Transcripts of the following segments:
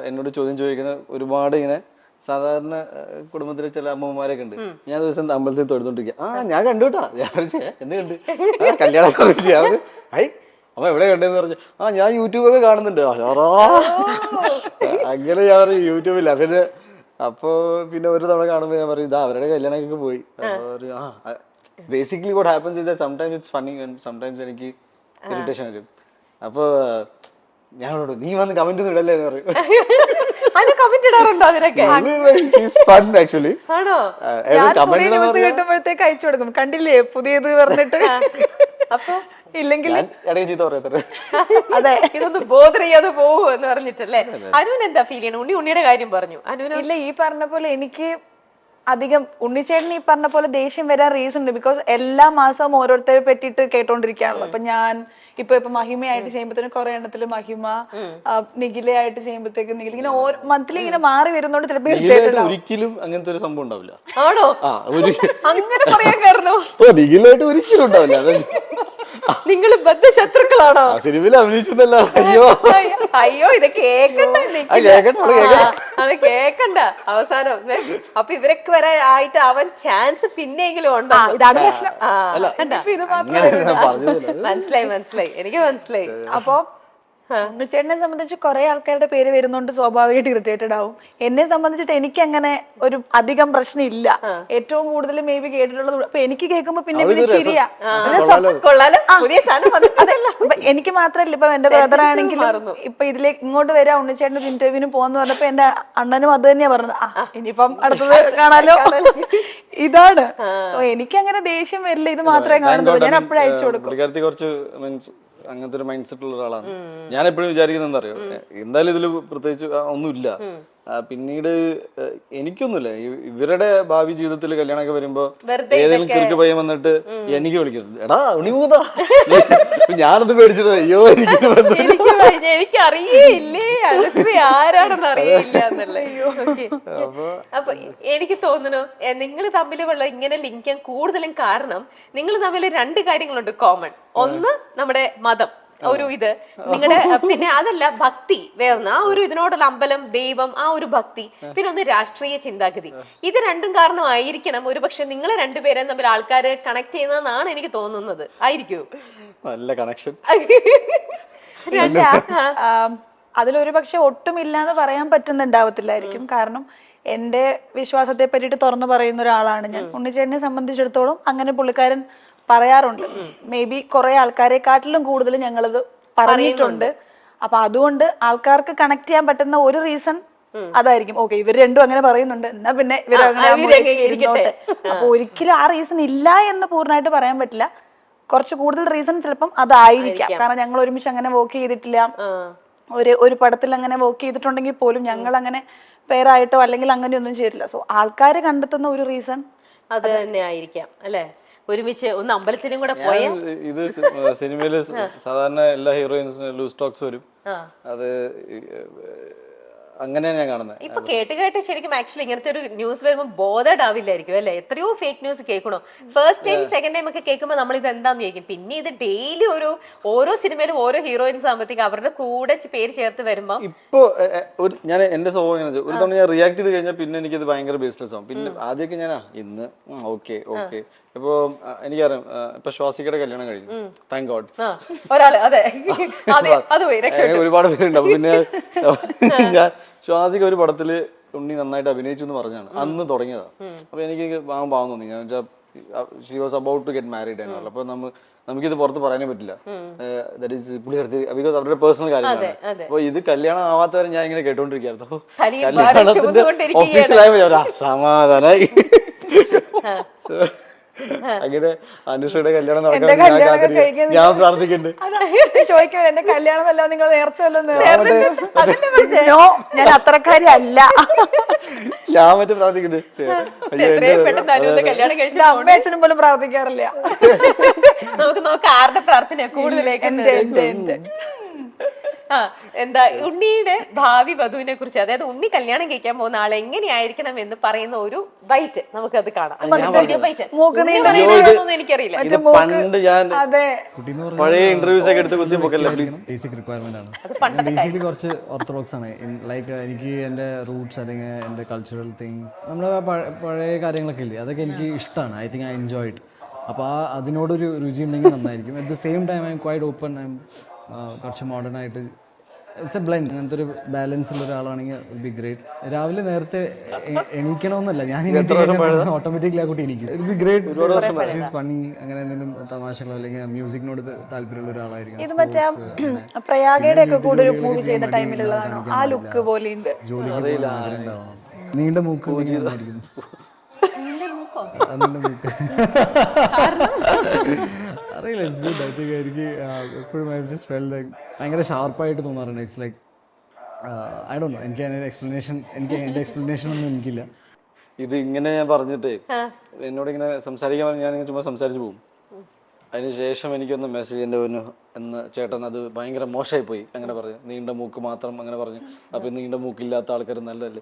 എന്നോട് ചോദ്യം ചോദിക്കുന്ന ഒരുപാട് ഇങ്ങനെ സാധാരണ കുടുംബത്തിലെ ചില അമ്മമാരൊക്കെ ഉണ്ട്. ഞാൻ ദിവസം അമ്പലത്തിൽ തൊഴുന്നോണ്ടിരിക്കുക. ഞാൻ കണ്ടു കേട്ടാ. ഞാൻ എന്ത് കണ്ട് കല്യാണം അവര് അമ്മ എവിടെ കണ്ടെന്ന് പറഞ്ഞു. ഞാൻ യൂട്യൂബൊക്കെ കാണുന്നുണ്ട്. അങ്ങനെ ഞാൻ പറയും യൂട്യൂബില്ല. പിന്നെ അപ്പൊ പിന്നെ ഒരു തവണ കാണുമ്പോ ഞാൻ പറയും ഇതാ അവരുടെ കല്യാണമൊക്കെ പോയി. Basically what happens is that sometimes it's funny and sometimes എനിക്ക് ഇറിറ്റേഷൻ വരും. അപ്പൊ ഞാനോട് നീ വന്ന് കമന്റ് ഒന്നും ഇടല്ലേ എന്ന് പറയും. കിട്ടുമ്പോഴത്തേക്ക് അയച്ചു കൊടുക്കും. കണ്ടില്ലേ പുതിയത് പറഞ്ഞിട്ട്. അപ്പൊ ഇല്ലെങ്കിൽ അതെ ഇതൊന്ന് ബോധർ ചെയ്യാതെ പോവൂ എന്ന് പറഞ്ഞിട്ടല്ലേ. അനുവിന് എന്താ ഫീൽ ചെയ്യണം? ഉണ്ണിയുടെ കാര്യം പറഞ്ഞു. അനുവിന് ഇല്ല, ഈ പറഞ്ഞ പോലെ എനിക്ക് അധികം ഉണ്ണിച്ചേട്ടൻ ഈ പറഞ്ഞ പോലെ ദേഷ്യം വരാൻ റീസൺ ഉണ്ട്. ബിക്കോസ് എല്ലാ മാസവും ഓരോരുത്തരെ പറ്റിയിട്ട് കേട്ടോണ്ടിരിക്കുകയാണല്ലോ. അപ്പൊ ഞാൻ ഇപ്പൊ മഹിമയായിട്ട് ചെയ്യുമ്പോഴത്തേനും കുറെ എണ്ണത്തില് മഹിമ, നിഖിലയായിട്ട് ചെയ്യുമ്പോഴത്തേക്ക് നിഖില ഇങ്ങനെ മന്ത്ലി ഇങ്ങനെ മാറി വരുന്നോണ്ട് ചിലപ്പോൾ ഒരിക്കലും അങ്ങനത്തെ ഒരു സംഭവം ഉണ്ടാവില്ല. ആണോ? അങ്ങനെ പറയാൻ കാരണം നിഖിലായിട്ട് ഒരിക്കലും ഉണ്ടാവില്ല. നിങ്ങൾ ബദ്ധശത്രുക്കളാണോ? സിനിമയിൽ അഭിനയിച്ചതല്ല. അയ്യോ ഇത് കേക്കണ്ട, അത് കേക്കണ്ട അവസാനം. അപ്പൊ ഇവരൊക്കെ ആയിട്ട് അവൻ ചാൻസ് പിന്നെയെങ്കിലും ഉണ്ടോ? മനസ്സിലായി മനസ്സിലായി, എനിക്ക് മനസ്സിലായി. അപ്പൊ ഉണ്ണിച്ചേട്ടനെ സംബന്ധിച്ച് കുറെ ആൾക്കാരുടെ പേര് വരുന്നോണ്ട് സ്വാഭാവികമായിട്ട് ഇറിറ്റേറ്റഡ് ആവും. എന്നെ സംബന്ധിച്ചിട്ട് എനിക്ക് അങ്ങനെ ഒരു അധികം പ്രശ്നം ഇല്ല. ഏറ്റവും കൂടുതൽ മേ ബി കേട്ടിട്ടുള്ളത് അപ്പൊ എനിക്ക് കേൾക്കുമ്പോ പിന്നെ ശരിയാ. എനിക്ക് മാത്രല്ല, ഇപ്പൊ എന്റെ ബ്രദർ ആണെങ്കിലും ഇപ്പൊ ഇതിലേക്ക് ഇങ്ങോട്ട് വരാ ഉണ്ണിച്ചേട്ടൻ ഇന്റർവ്യൂവിന് പോവാന്ന് പറഞ്ഞപ്പോ എന്റെ അണ്ണനും അത് തന്നെയാ പറഞ്ഞത്. ഇനിയിപ്പം അടുത്തത് കാണാലോ. ഇതാണ് എനിക്ക് അങ്ങനെ ദേഷ്യം വരില്ല. ഇത് മാത്രമേ കാണുന്നുള്ളൂ. ഞാൻ അപ്പോഴും അയച്ചു കൊടുക്കും. അങ്ങനത്തെ ഒരു മൈൻഡ് സെറ്റ് ഉള്ള ഒരാളാണ്. ഞാൻ എപ്പോഴും വിചാരിക്കുന്നത് എന്താ അറിയോ, എന്തായാലും ഇതിൽ പ്രത്യേകിച്ച് ഒന്നുമില്ല. പിന്നീട് എനിക്കൊന്നുമില്ല. ഇവരുടെ ഭാവി ജീവിതത്തിൽ കല്യാണമൊക്കെ വരുമ്പോ ഏതെങ്കിലും കിറുക്ക് പയ്യൻ വന്നിട്ട് എനിക്ക് വിളിക്കുന്നത് എടാ ഉണിമൂതാ, ഞാനത് പേടിച്ചിട്ട് അയ്യോ എനിക്ക് അറിയേയില്ലേ ആരാണെന്ന് അറിയില്ല എന്നല്ലേ. അപ്പൊ എനിക്ക് തോന്നുന്നു നിങ്ങൾ തമ്മിലുള്ള ഇങ്ങനെ ലിങ്ക് കൂടുതലും കാരണം നിങ്ങൾ തമ്മിൽ രണ്ട് കാര്യങ്ങളുണ്ട് കോമൺ. ഒന്ന് നമ്മുടെ മതം, ഒരു ഇത് നിങ്ങളുടെ, പിന്നെ അതല്ല ഭക്തി വേർന്ന് ആ ഒരു ഇതിനോടുള്ള അമ്പലം, ദൈവം, ആ ഒരു ഭക്തി, പിന്നെ ഒന്ന് രാഷ്ട്രീയ ചിന്താഗതി. ഇത് രണ്ടും കാരണമായിരിക്കണം ഒരുപക്ഷെ നിങ്ങളെ രണ്ടുപേരെ തമ്മിൽ ആൾക്കാര് കണക്ട് ചെയ്യുന്നതെന്നാണ് എനിക്ക് തോന്നുന്നത്. ആയിരിക്കും നല്ല കണക്ഷൻ. അതിലൊരു പക്ഷെ ഒട്ടുമില്ലാന്ന് പറയാൻ പറ്റുന്നുണ്ടാവത്തില്ലായിരിക്കും. കാരണം എന്റെ വിശ്വാസത്തെ പറ്റിയിട്ട് തുറന്നു പറയുന്ന ഒരാളാണ് ഞാൻ. ഉണ്ണിച്ചേട്ടനെ സംബന്ധിച്ചിടത്തോളം അങ്ങനെ പുള്ളിക്കാരൻ പറയാറുണ്ട്. മേ ബി കുറെ ആൾക്കാരെക്കാട്ടിലും കൂടുതൽ ഞങ്ങളത് പറഞ്ഞിട്ടുണ്ട്. അപ്പൊ അതുകൊണ്ട് ആൾക്കാർക്ക് കണക്ട് ചെയ്യാൻ പറ്റുന്ന ഒരു റീസൺ അതായിരിക്കും. ഓക്കെ, ഇവർ രണ്ടും അങ്ങനെ പറയുന്നുണ്ട്, എന്നാ പിന്നെ ഇവരങ്ങനെ. അപ്പൊ ഒരിക്കലും ആ റീസൺ ഇല്ല എന്ന് പൂർണ്ണമായിട്ട് പറയാൻ പറ്റില്ല. കുറച്ച് കൂടുതൽ റീസൺ ചിലപ്പം അതായിരിക്കാം. കാരണം ഞങ്ങൾ ഒരുമിച്ച് അങ്ങനെ വർക്ക് ചെയ്തിട്ടില്ല. ഒരു പടത്തിൽ അങ്ങനെ വർക്ക് ചെയ്തിട്ടുണ്ടെങ്കിൽ പോലും ഞങ്ങൾ അങ്ങനെ പേരായിട്ടോ അല്ലെങ്കിൽ അങ്ങനെയൊന്നും ചെയ്തില്ല. സോ ആൾക്കാര് കണ്ടെത്തുന്ന ഒരു റീസൺ അത് തന്നെ ആയിരിക്കാം അല്ലെ. ഒരുമിച്ച് ഒന്ന് അമ്പലത്തിലും കൂടെ പോയ ഇത് സിനിമയില് സാധാരണ എല്ലാ ഹീറോയിൻസിനും ലൂസ് ടോക്സ് വരും. അത് അങ്ങനെയാണ് ഞാൻ കാണുന്നത്. ഇപ്പൊ കേട്ട് ശരിക്കും ആക്ച്വലി ഇങ്ങനത്തെ ഒരു ന്യൂസ് വരുമ്പോൾ ബോധഡ് ആവില്ലായിരിക്കും അല്ലെ. എത്രയോ ഫേക്ക് ന്യൂസ് കേൾക്കണോ. ഫസ്റ്റ് ടൈം സെക്കൻഡ് ടൈം ഒക്കെ കേൾക്കുമ്പോൾ നമ്മൾ ഇത് എന്താന്ന് ചോദിക്കും. പിന്നെ ഇത് ഡെയിലി ഓരോ സിനിമയിലും ഓരോ ഹീറോയിൻസ് ആകുമ്പോഴത്തേക്ക് അവരുടെ കൂടെ പേര് ചേർത്ത് വരുമ്പോ ഇപ്പൊ ഞാൻ എന്റെ സ്വഭാവം എങ്ങനെ ഒരു തവണ ഞാൻ റിയാക്ട് ചെയ്ത് കഴിഞ്ഞാൽ പിന്നെ എനിക്കത് ഭയങ്കര ബേസ്ലെസ് ആവും. പിന്നെ ആദ്യമൊക്കെ ഞാൻ ഇന്ന് ഓക്കെ ഇപ്പൊ എനിക്കറിയാം. ഇപ്പൊ ശ്വാസികയുടെ കല്യാണം കഴിഞ്ഞു, താങ്ക് ഗോഡ്. ഒരാള് അതെ ഒരുപാട് പേരുണ്ടാവും. പിന്നെ ഞാൻ ശ്വാസിക ഒരു പടത്തില് ഉണ്ണി നന്നായിട്ട് അഭിനയിച്ചു എന്ന് പറഞ്ഞാണ് അന്ന് തുടങ്ങിയതാ. അപ്പൊ എനിക്ക് പാവം തോന്നി. ഞാൻ വെച്ചാൽ she was about to get married ആണല്ലോ. അപ്പൊ നമുക്കിത് പുറത്ത് പറയാനേ പറ്റില്ല. ബിക്കോസ് അവരുടെ പേഴ്സണൽ കാര്യമാണ്. അപ്പൊ ഇത് കല്യാണം ആവാത്തവരെ ഞാൻ ഇങ്ങനെ കേട്ടോണ്ടിരിക്കുന്നു. കല്യാണത്തിന്റെ ഒഫീഷ്യലായ സമാധാനായി. അങ്ങനെ അനുഷയുടെ കല്യാണം നടക്കാൻ ഞാൻ പ്രാർത്ഥിക്കുന്നുണ്ട്. ചോദിക്കും എന്റെ കല്യാണം വല്ലോ നിങ്ങൾ നേർച്ച വല്ലോ. ഞാൻ അത്രക്കാരി അല്ല. ഞാൻ മറ്റേ പ്രാർത്ഥിക്കുന്നുണ്ട്. അമ്മ അച്ഛനും പോലും പ്രാർത്ഥിക്കാറില്ല. നമുക്ക് ആരുടെ പ്രാർത്ഥന കൂടുതലേക്ക്. എന്താ ഉണ്ണിയുടെ ഭാവി വധുവിനെ കുറിച്ച്, അതായത് ഉണ്ണി കല്യാണം കഴിക്കാൻ പോകുന്ന ആൾ എങ്ങനെയായിരിക്കണം എന്ന് പറയുന്ന ഒരു ബൈറ്റ് നമുക്കത് കാണാം. എനിക്കറിയില്ല. ഇത് പണ്ട് ഞാൻ പഴയ ഇന്റർവ്യൂസ് ഒക്കെ എടുത്ത് കുത്തിപ്പൊക്കല്ലേ പ്ലീസ്. ബേസിക് റിക്വയർമെന്റ് ആണ്. ബേസിക്കലി കുറച്ച് ഓർത്തഡോക്സ് ആണ്. ലൈക്ക് എനിക്ക് എൻ്റെ റൂട്ട്സ് അല്ലെങ്കിൽ എൻ്റെ കൾച്ചറൽ തിങ്സ്, നമ്മുടെ പഴയ കാര്യങ്ങളൊക്കെ ഇല്ലേ, അതൊക്കെ എനിക്ക് ഇഷ്ടമാണ്. I think I enjoy it. അപ്പോൾ അതിനോടൊരു രുചി ഉണ്ടെങ്കിൽ നന്നായിരിക്കും. At the same time I M quite open. I M കുറച്ച് മോഡേൺ ആയിട്ട് ഇറ്റ്സ് എ ബ്ലെൻഡ്. അങ്ങനത്തെ ഒരു ബാലൻസ് ഉള്ള ഒരാളാണെങ്കിൽ വിൽ ബി ഗ്രേറ്റ്. രാവിലെ നേരത്തെ എണീക്കണമെന്നല്ല, ഞാൻ ഓട്ടോമാറ്റിക്കലി ആ കുട്ടി എണീക്കും. It be great. ഫണ്ണി, അങ്ങനെ എന്തെങ്കിലും തമാശകളോ അല്ലെങ്കിൽ മ്യൂസിക്കിനോട് താല്പര്യമുള്ള ഒരാളായിരിക്കും. ഇത് മറ്റേ പ്രയാഗയുടെ ഒക്കെ കൂടെ ഒരു മൂവി ചെയ്ത ടൈമിലുള്ളതാണോ? ആ ലുക്ക് പോലെ ഉണ്ട്. ജോലിക്ക് ഉണ്ടാവണം. നീണ്ട മൂക്ക് ആയിരിക്കും. അറിയില്ല. It's good. ഐ തിങ്ക് എനിക്ക് എപ്പോഴും ഐ ജസ്റ്റ് ഫെൽറ്റ് ലൈക്ക് ഭയങ്കര ഷാർപ്പായിട്ട് തോന്നാറുണ്ട്. It's like I don't know, എനിക്ക് അതിൻ്റെ എൻ്റെ എക്സ്പ്ലനേഷൻ ഒന്നും എനിക്കില്ല. ഇത് ഇങ്ങനെ ഞാൻ പറഞ്ഞിട്ടേ എന്നോട് ഇങ്ങനെ സംസാരിക്കാൻ പറഞ്ഞ് ഞാൻ ചുമ്മാ സംസാരിച്ച് പോകും. അതിനുശേഷം എനിക്കൊന്ന് മെസ്സേജ് എൻ്റെ എന്ന് ചേട്ടൻ അത് ഭയങ്കര മോശമായി പോയി അങ്ങനെ പറഞ്ഞു, നീണ്ട മൂക്ക് മാത്രം അങ്ങനെ പറഞ്ഞു. അപ്പൊ നീണ്ട മൂക്കില്ലാത്ത ആൾക്കാർ നല്ലതല്ലേ.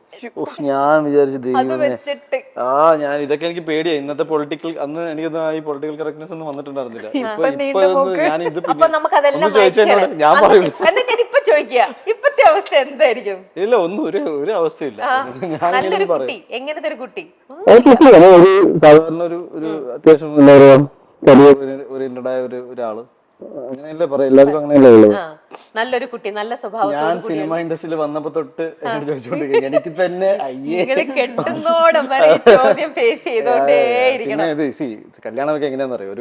ഞാൻ വിചാരിച്ചു ദൈവമേ, ഞാൻ ഇതൊക്കെ എനിക്ക് പേടിയായി. ഇന്നത്തെ പൊളിറ്റിക്കൽ, അന്ന് എനിക്കൊന്നും ഈ പൊളിറ്റിക്കൽ കറക്റ്റ്നെസ് ഒന്നും വന്നിട്ടുണ്ടായിരുന്നില്ല. ഞാൻ ഇത് ചോദിച്ചോട് ഞാൻ പറയും ഇപ്പത്തെ അവസ്ഥ എന്തായിരിക്കും? ഇല്ല, ഒന്നും ഒരു അവസ്ഥയില്ല. നല്ലൊരു കുട്ടി, എങ്ങനത്തെ ഒരു കുട്ടി? സാധാരണ ഒരു അത്യാവശ്യം ഓറിയന്റഡായ ഒരാള്, അങ്ങനെയല്ലേ പറയാം, എല്ലാവർക്കും അങ്ങനെയല്ലേ ഉള്ളത്. നല്ലൊരു കുട്ടി, നല്ല സ്വഭാവം. ഞാൻ സിനിമ ഇൻഡസ്ട്രിയിൽ വന്നപ്പോ തൊട്ട് എന്നോട് ചോദിച്ചോണ്ടിരിക്കും, എനിക്ക് തന്നെ കല്യാണമൊക്കെ എങ്ങനെയാന്ന് അറിയാം,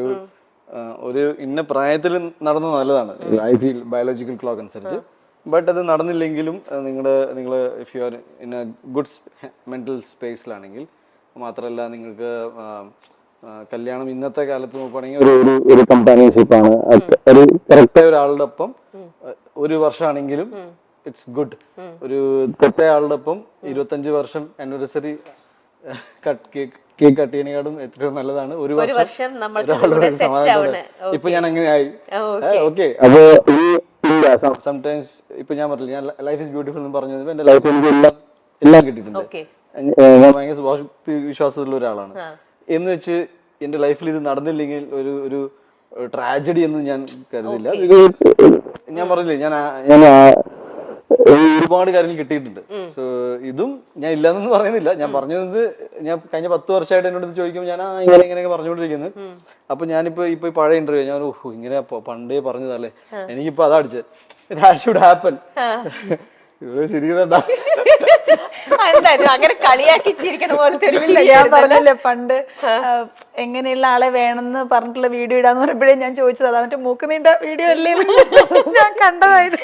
ഒരു ഇന്ന പ്രായത്തിൽ നടന്നത് നല്ലതാണ്. ഐ ഫീൽ ബയോളജിക്കൽ ക്ലോക്ക് അനുസരിച്ച്. ബട്ട് അത് നടന്നില്ലെങ്കിലും നിങ്ങൾ if you are in a good mental സ്പേസിലാണെങ്കിൽ, മാത്രമല്ല നിങ്ങൾക്ക് കല്യാണം ഇന്നത്തെ കാലത്ത് നോക്കുകയാണെങ്കിൽ ഒരു കമ്പാനിയൻഷിപ്പാണ്. ഒരു കറക്റ്റായ ഒരാളുടെ ഒപ്പം ഒരു വർഷമാണെങ്കിലും ഇറ്റ്സ് ഗുഡ്. ഒരു തെറ്റായ ആളുടെ ഒപ്പം 25 വർഷം ആനിവേഴ്സറി കേക്ക് കട്ട് ചെയ്യുന്നതിനേക്കാളും എത്രയോ നല്ലതാണ് ഒരു വർഷം ഒരാളുടെ സമാധാനം. ഇപ്പൊ ഞാൻ അങ്ങനെയായി. ഓക്കെ, അപ്പൊ സംടൈംസ് ഇപ്പൊ ഞാൻ പറഞ്ഞില്ല, ഞാൻ ലൈഫ് ഇസ് ബ്യൂട്ടിഫുൾ എന്ന് പറഞ്ഞത് എന്റെ ലൈഫിൽ എനിക്ക് എല്ലാം കിട്ടിയിട്ടുണ്ട്. ഞാൻ ഭയങ്കര വിശ്വാസത്തിലുള്ള ഒരാളാണ്. എന്ന് വെച്ച് എന്റെ ലൈഫിൽ ഇത് നടന്നില്ലെങ്കിൽ ഒരു ട്രാജഡി എന്ന് ഞാൻ കരുതില്ല. ഞാൻ പറഞ്ഞില്ലേ, ഞാൻ ഒരുപാട് കാര്യങ്ങൾ കിട്ടിയിട്ടുണ്ട്. സോ ഇതും ഞാൻ ഇല്ലാന്നൊന്നും പറയുന്നില്ല. ഞാൻ പറഞ്ഞത്, ഞാൻ കഴിഞ്ഞ 10 വർഷമായിട്ട് എന്നോട് ചോദിക്കുമ്പോൾ ഞാൻ ഇങ്ങനെയൊക്കെ പറഞ്ഞുകൊണ്ടിരിക്കുന്നത്. അപ്പൊ ഞാനിപ്പോ പഴയ ഇന്റർവ്യൂ ഞാൻ ഇങ്ങനെ പണ്ടേ പറഞ്ഞതല്ലേ, എനിക്കിപ്പോ അതാ അടിച്ചത്. That should happen. അങ്ങനെ കളിയാക്കി ചിരിക്കണ പോലത്തെ ഞാൻ പറഞ്ഞല്ലേ പണ്ട് എങ്ങനെയുള്ള ആളെ വേണമെന്ന് പറഞ്ഞിട്ടുള്ള വീഡിയോ ഇടാന്ന് പറയുമ്പോഴേ ഞാൻ ചോദിച്ചത് അതാ മറ്റേ മൂക്ക് നീണ്ട വീഡിയോ അല്ലേ ഞാൻ കണ്ടതായത്.